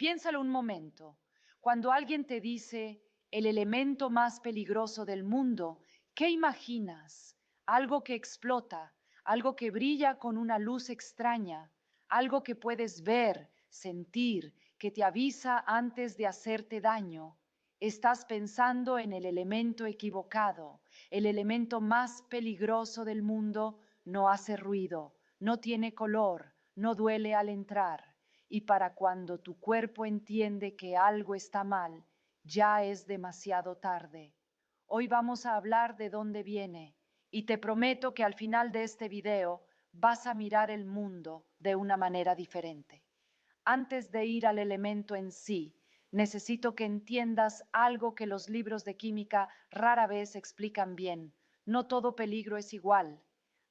Piénsalo un momento. Cuando alguien te dice el elemento más peligroso del mundo, ¿qué imaginas? Algo que explota, algo que brilla con una luz extraña, algo que puedes ver, sentir, que te avisa antes de hacerte daño. Estás pensando en el elemento equivocado. El elemento más peligroso del mundo no hace ruido, no tiene color, no duele al entrar. Y para cuando tu cuerpo entiende que algo está mal, ya es demasiado tarde. Hoy vamos a hablar de dónde viene y te prometo que al final de este video vas a mirar el mundo de una manera diferente. Antes de ir al elemento en sí, necesito que entiendas algo que los libros de química rara vez explican bien. No todo peligro es igual.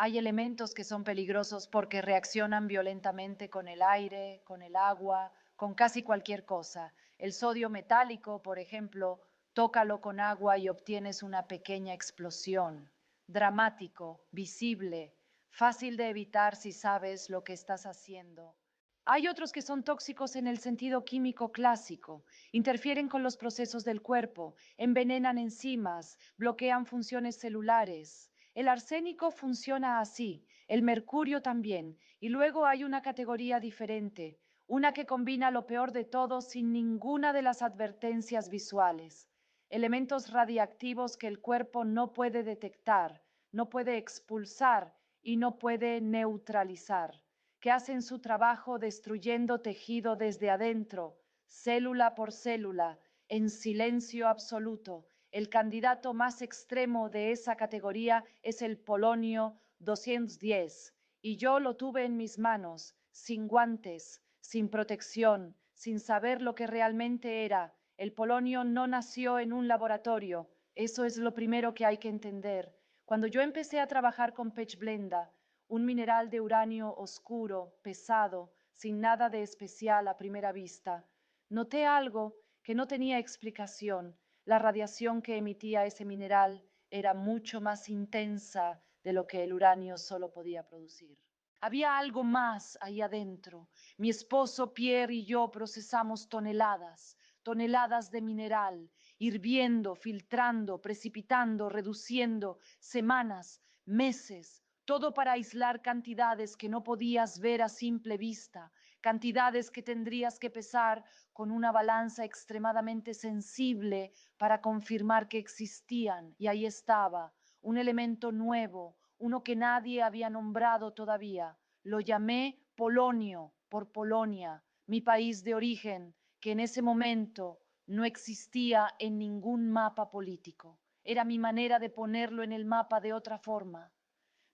Hay elementos que son peligrosos porque reaccionan violentamente con el aire, con el agua, con casi cualquier cosa. El sodio metálico, por ejemplo, tócalo con agua y obtienes una pequeña explosión. Dramático, visible, fácil de evitar si sabes lo que estás haciendo. Hay otros que son tóxicos en el sentido químico clásico, interfieren con los procesos del cuerpo, envenenan enzimas, bloquean funciones celulares. El arsénico funciona así, el mercurio también, y luego hay una categoría diferente, una que combina lo peor de todo sin ninguna de las advertencias visuales. Elementos radiactivos que el cuerpo no puede detectar, no puede expulsar y no puede neutralizar, que hacen su trabajo destruyendo tejido desde adentro, célula por célula, en silencio absoluto. El candidato más extremo de esa categoría es el polonio 210, y yo lo tuve en mis manos, sin guantes, sin protección, sin saber lo que realmente era. El polonio no nació en un laboratorio, eso es lo primero que hay que entender. Cuando yo empecé a trabajar con pechblenda, un mineral de uranio oscuro, pesado, sin nada de especial a primera vista, noté algo que no tenía explicación. La radiación que emitía ese mineral era mucho más intensa de lo que el uranio solo podía producir. Había algo más ahí adentro. Mi esposo Pierre y yo procesamos toneladas, toneladas de mineral, hirviendo, filtrando, precipitando, reduciendo, semanas, meses, todo para aislar cantidades que no podías ver a simple vista, cantidades que tendrías que pesar con una balanza extremadamente sensible para confirmar que existían. Y ahí estaba, un elemento nuevo, uno que nadie había nombrado todavía. Lo llamé Polonio, por Polonia, mi país de origen, que en ese momento no existía en ningún mapa político. Era mi manera de ponerlo en el mapa de otra forma.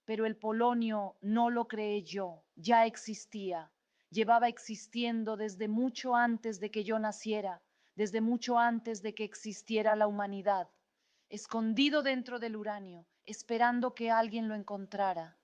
Pero el polonio no lo creé yo, ya existía. Llevaba existiendo desde mucho antes de que yo naciera, desde mucho antes de que existiera la humanidad, escondido dentro del uranio, esperando que alguien lo encontrara.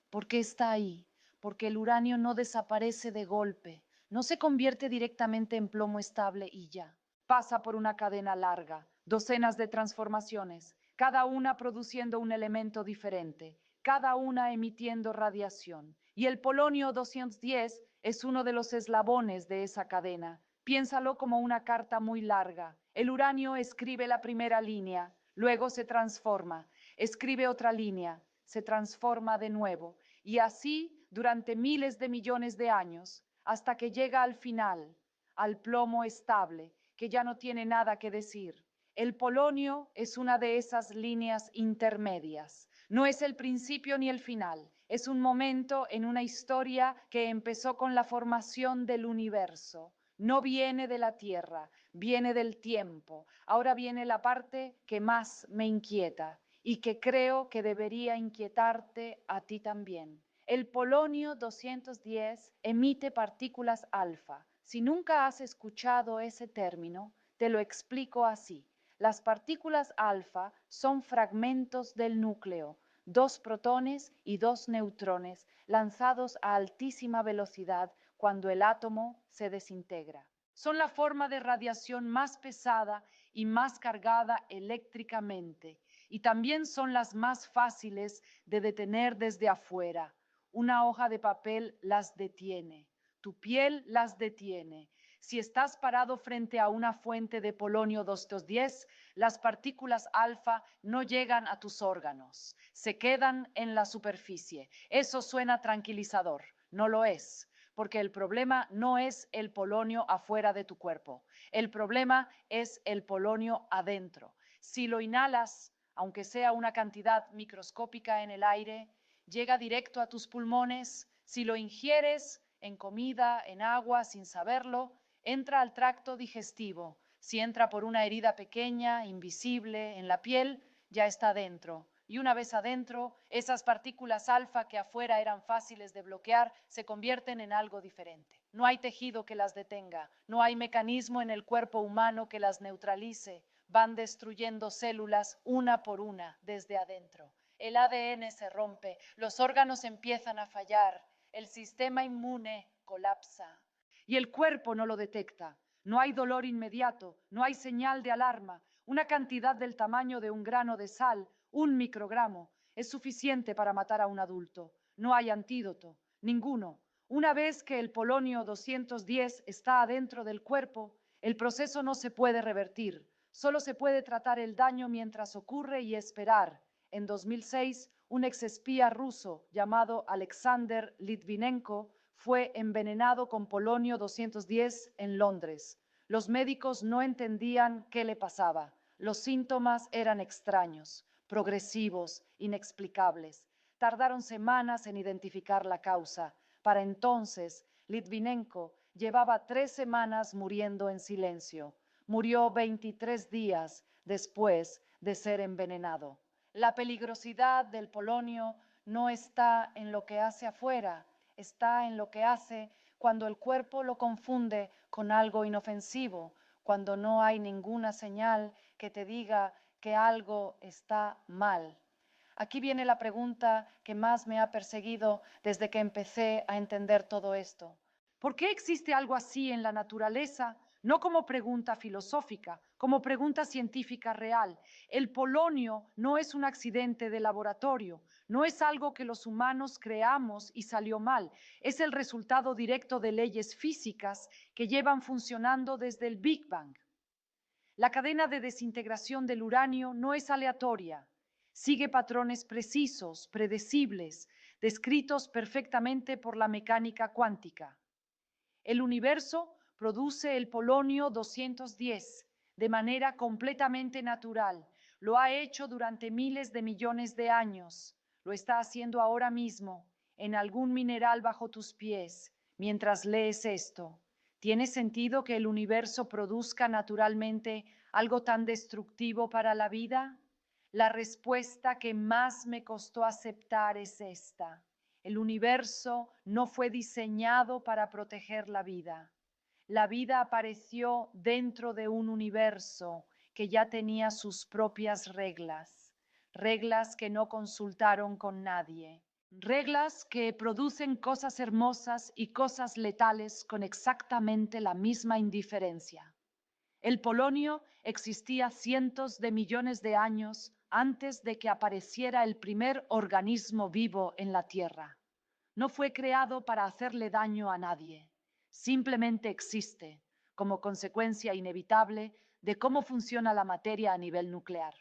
¿Por qué está ahí? Porque el uranio no desaparece de golpe, no se convierte directamente en plomo estable y ya. Pasa por una cadena larga, docenas de transformaciones, cada una produciendo un elemento diferente, cada una emitiendo radiación. Y el polonio 210 es uno de los eslabones de esa cadena. Piénsalo como una carta muy larga. El uranio escribe la primera línea, luego se transforma, escribe otra línea, se transforma de nuevo, y así durante miles de millones de años, hasta que llega al final, al plomo estable, que ya no tiene nada que decir. El polonio es una de esas líneas intermedias. No es el principio ni el final. Es un momento en una historia que empezó con la formación del universo. No viene de la Tierra, viene del tiempo. Ahora viene la parte que más me inquieta y que creo que debería inquietarte a ti también. El polonio 210 emite partículas alfa. Si nunca has escuchado ese término, te lo explico así. Las partículas alfa son fragmentos del núcleo, dos protones y dos neutrones lanzados a altísima velocidad cuando el átomo se desintegra. Son la forma de radiación más pesada y más cargada eléctricamente, y también son las más fáciles de detener desde afuera. Una hoja de papel las detiene, tu piel las detiene. Si estás parado frente a una fuente de polonio 210, las partículas alfa no llegan a tus órganos, se quedan en la superficie. Eso suena tranquilizador, no lo es, porque el problema no es el polonio afuera de tu cuerpo, el problema es el polonio adentro. Si lo inhalas, aunque sea una cantidad microscópica en el aire, llega directo a tus pulmones. Si lo ingieres en comida, en agua, sin saberlo, entra al tracto digestivo. Si entra por una herida pequeña, invisible, en la piel, ya está dentro. Y una vez adentro, esas partículas alfa que afuera eran fáciles de bloquear se convierten en algo diferente. No hay tejido que las detenga, no hay mecanismo en el cuerpo humano que las neutralice. Van destruyendo células una por una desde adentro. El ADN se rompe, los órganos empiezan a fallar, el sistema inmune colapsa. Y el cuerpo no lo detecta. No hay dolor inmediato, no hay señal de alarma. Una cantidad del tamaño de un grano de sal, 1 microgramo, es suficiente para matar a un adulto. No hay antídoto, ninguno. Una vez que el polonio 210 está adentro del cuerpo, el proceso no se puede revertir. Solo se puede tratar el daño mientras ocurre y esperar. En 2006, un exespía ruso llamado Alexander Litvinenko fue envenenado con polonio 210 en Londres. Los médicos no entendían qué le pasaba. Los síntomas eran extraños, progresivos, inexplicables. Tardaron semanas en identificar la causa. Para entonces, Litvinenko llevaba 3 semanas muriendo en silencio. Murió 23 días después de ser envenenado. La peligrosidad del polonio no está en lo que hace afuera, está en lo que hace cuando el cuerpo lo confunde con algo inofensivo, cuando no hay ninguna señal que te diga que algo está mal. Aquí viene la pregunta que más me ha perseguido desde que empecé a entender todo esto. ¿Por qué existe algo así en la naturaleza? No como pregunta filosófica, como pregunta científica real. El polonio no es un accidente de laboratorio, no es algo que los humanos creamos y salió mal, es el resultado directo de leyes físicas que llevan funcionando desde el Big Bang. La cadena de desintegración del uranio no es aleatoria, sigue patrones precisos, predecibles, descritos perfectamente por la mecánica cuántica. El universo produce el polonio 210 de manera completamente natural. Lo ha hecho durante miles de millones de años. Lo está haciendo ahora mismo en algún mineral bajo tus pies mientras lees esto. ¿Tiene sentido que el universo produzca naturalmente algo tan destructivo para la vida? La respuesta que más me costó aceptar es esta. El universo no fue diseñado para proteger la vida. La vida apareció dentro de un universo que ya tenía sus propias reglas, reglas que no consultaron con nadie, reglas que producen cosas hermosas y cosas letales con exactamente la misma indiferencia. El polonio existía cientos de millones de años antes de que apareciera el primer organismo vivo en la Tierra. No fue creado para hacerle daño a nadie. Simplemente existe como consecuencia inevitable de cómo funciona la materia a nivel nuclear.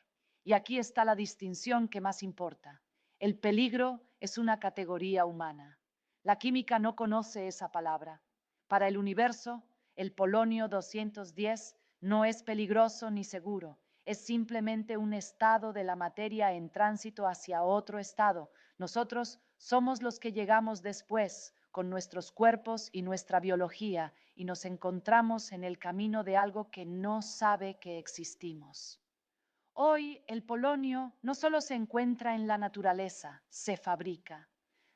Y aquí está la distinción que más importa. El peligro es una categoría humana. La química no conoce esa palabra. Para el universo, el polonio 210 no es peligroso ni seguro. Es simplemente un estado de la materia en tránsito hacia otro estado. Nosotros somos los que llegamos después con nuestros cuerpos y nuestra biología y nos encontramos en el camino de algo que no sabe que existimos. Hoy el polonio no solo se encuentra en la naturaleza, se fabrica.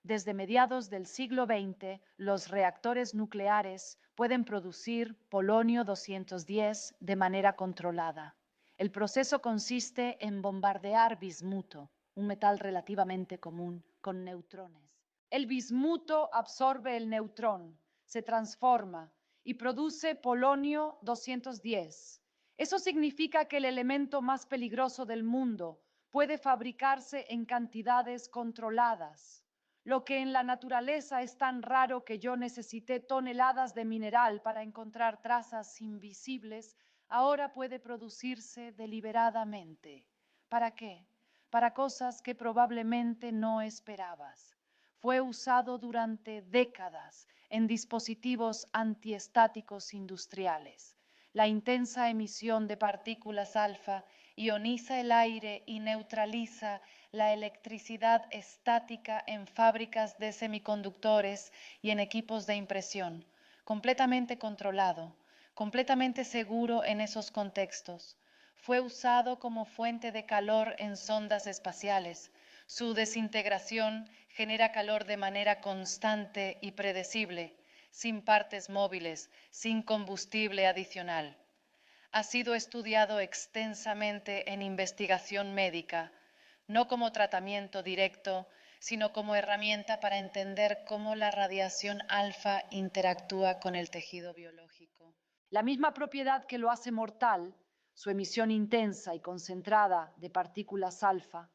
Desde mediados del siglo XX, los reactores nucleares pueden producir polonio 210 de manera controlada. El proceso consiste en bombardear bismuto, un metal relativamente común, con neutrones. El bismuto absorbe el neutrón, se transforma y produce polonio 210. Eso significa que el elemento más peligroso del mundo puede fabricarse en cantidades controladas. Lo que en la naturaleza es tan raro que yo necesité toneladas de mineral para encontrar trazas invisibles, ahora puede producirse deliberadamente. ¿Para qué? Para cosas que probablemente no esperabas. Fue usado durante décadas en dispositivos antiestáticos industriales. La intensa emisión de partículas alfa ioniza el aire y neutraliza la electricidad estática en fábricas de semiconductores y en equipos de impresión, completamente controlado, completamente seguro en esos contextos. Fue usado como fuente de calor en sondas espaciales. Su desintegración genera calor de manera constante y predecible, sin partes móviles, sin combustible adicional. Ha sido estudiado extensamente en investigación médica, no como tratamiento directo, sino como herramienta para entender cómo la radiación alfa interactúa con el tejido biológico. La misma propiedad que lo hace mortal, su emisión intensa y concentrada de partículas alfa,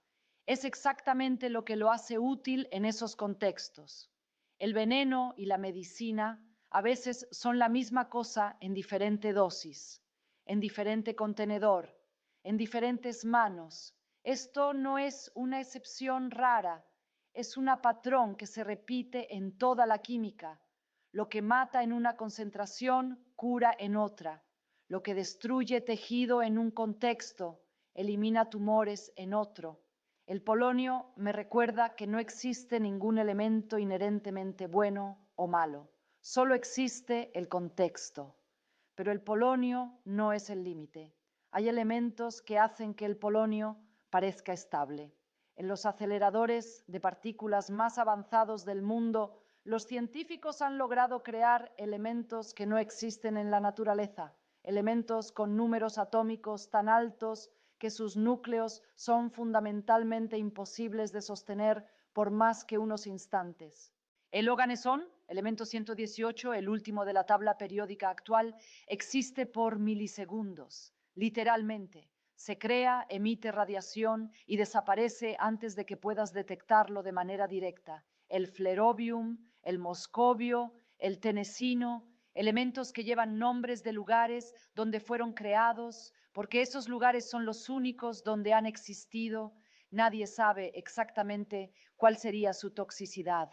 es exactamente lo que lo hace útil en esos contextos. El veneno y la medicina a veces son la misma cosa en diferente dosis, en diferente contenedor, en diferentes manos. Esto no es una excepción rara, es un patrón que se repite en toda la química. Lo que mata en una concentración cura en otra. Lo que destruye tejido en un contexto elimina tumores en otro. El polonio me recuerda que no existe ningún elemento inherentemente bueno o malo, solo existe el contexto. Pero el polonio no es el límite. Hay elementos que hacen que el polonio parezca estable. En los aceleradores de partículas más avanzados del mundo, los científicos han logrado crear elementos que no existen en la naturaleza, elementos con números atómicos tan altos que sus núcleos son fundamentalmente imposibles de sostener por más que unos instantes. El oganesón, elemento 118, el último de la tabla periódica actual, existe por milisegundos, literalmente. Se crea, emite radiación y desaparece antes de que puedas detectarlo de manera directa. El flerovium, el moscovio, el tenesino, elementos que llevan nombres de lugares donde fueron creados, porque esos lugares son los únicos donde han existido. Nadie sabe exactamente cuál sería su toxicidad.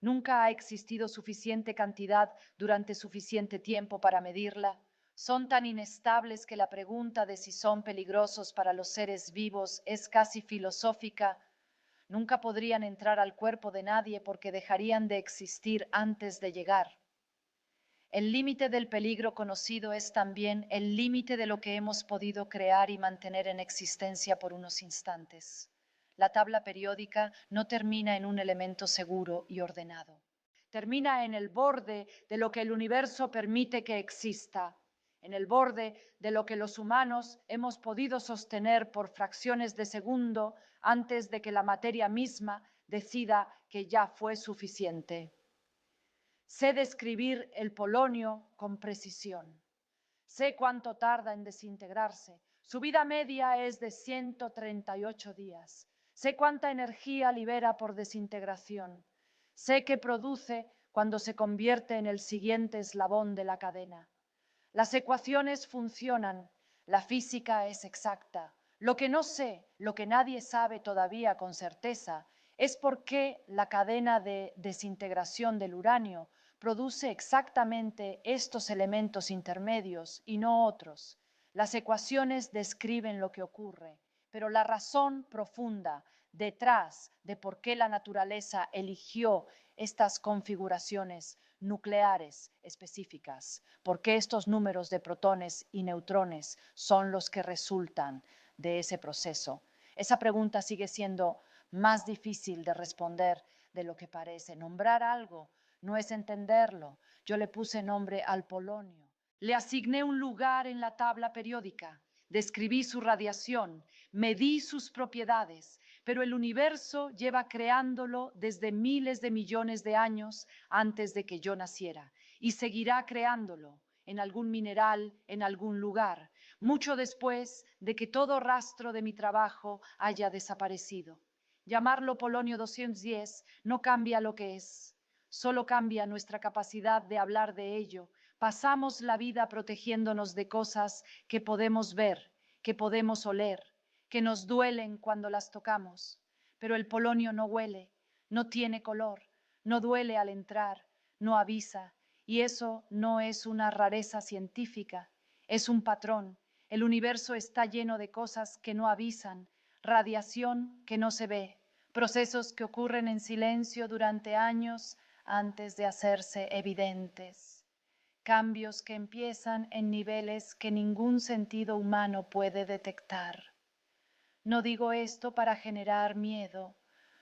Nunca ha existido suficiente cantidad durante suficiente tiempo para medirla. Son tan inestables que la pregunta de si son peligrosos para los seres vivos es casi filosófica. Nunca podrían entrar al cuerpo de nadie porque dejarían de existir antes de llegar. El límite del peligro conocido es también el límite de lo que hemos podido crear y mantener en existencia por unos instantes. La tabla periódica no termina en un elemento seguro y ordenado. Termina en el borde de lo que el universo permite que exista, en el borde de lo que los humanos hemos podido sostener por fracciones de segundo antes de que la materia misma decida que ya fue suficiente. Sé describir el polonio con precisión. Sé cuánto tarda en desintegrarse. Su vida media es de 138 días. Sé cuánta energía libera por desintegración. Sé qué produce cuando se convierte en el siguiente eslabón de la cadena. Las ecuaciones funcionan. La física es exacta. Lo que no sé, lo que nadie sabe todavía con certeza, es por qué la cadena de desintegración del uranio produce exactamente estos elementos intermedios y no otros. Las ecuaciones describen lo que ocurre, pero la razón profunda detrás de por qué la naturaleza eligió estas configuraciones nucleares específicas, por qué estos números de protones y neutrones son los que resultan de ese proceso. Esa pregunta sigue siendo más difícil de responder de lo que parece. Nombrar algo no es entenderlo. Yo le puse nombre al polonio. Le asigné un lugar en la tabla periódica. Describí su radiación, medí sus propiedades, pero el universo lleva creándolo desde miles de millones de años antes de que yo naciera y seguirá creándolo en algún mineral, en algún lugar, mucho después de que todo rastro de mi trabajo haya desaparecido. Llamarlo Polonio 210 no cambia lo que es, solo cambia nuestra capacidad de hablar de ello. Pasamos la vida protegiéndonos de cosas que podemos ver, que podemos oler, que nos duelen cuando las tocamos. Pero el polonio no huele, no tiene color, no duele al entrar, no avisa, y eso no es una rareza científica, es un patrón. El universo está lleno de cosas que no avisan, radiación que no se ve, procesos que ocurren en silencio durante años antes de hacerse evidentes, cambios que empiezan en niveles que ningún sentido humano puede detectar. No digo esto para generar miedo,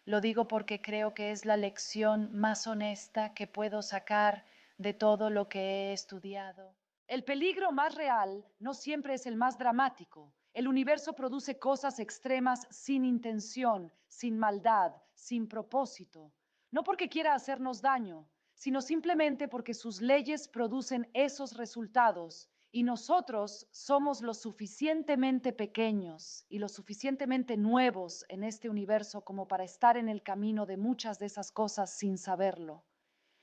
lo digo porque creo que es la lección más honesta que puedo sacar de todo lo que he estudiado. El peligro más real no siempre es el más dramático. El universo produce cosas extremas sin intención, sin maldad, sin propósito. No porque quiera hacernos daño, sino simplemente porque sus leyes producen esos resultados y nosotros somos lo suficientemente pequeños y lo suficientemente nuevos en este universo como para estar en el camino de muchas de esas cosas sin saberlo.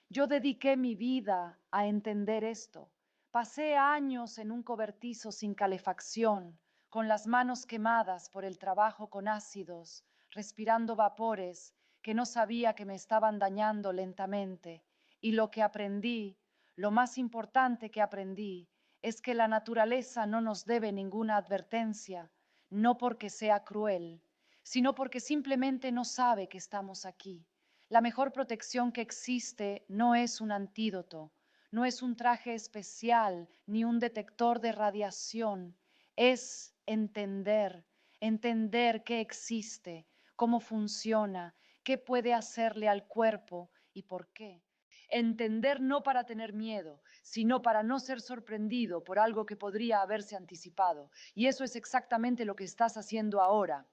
Yo dediqué mi vida a entender esto. Pasé años en un cobertizo sin calefacción, con las manos quemadas por el trabajo con ácidos, respirando vapores que no sabía que me estaban dañando lentamente. Y lo que aprendí, lo más importante que aprendí, es que la naturaleza no nos debe ninguna advertencia, no porque sea cruel, sino porque simplemente no sabe que estamos aquí. La mejor protección que existe no es un antídoto, no es un traje especial ni un detector de radiación, es entender qué existe, cómo funciona, qué puede hacerle al cuerpo y por qué. Entender no para tener miedo, sino para no ser sorprendido por algo que podría haberse anticipado. Y eso es exactamente lo que estás haciendo ahora.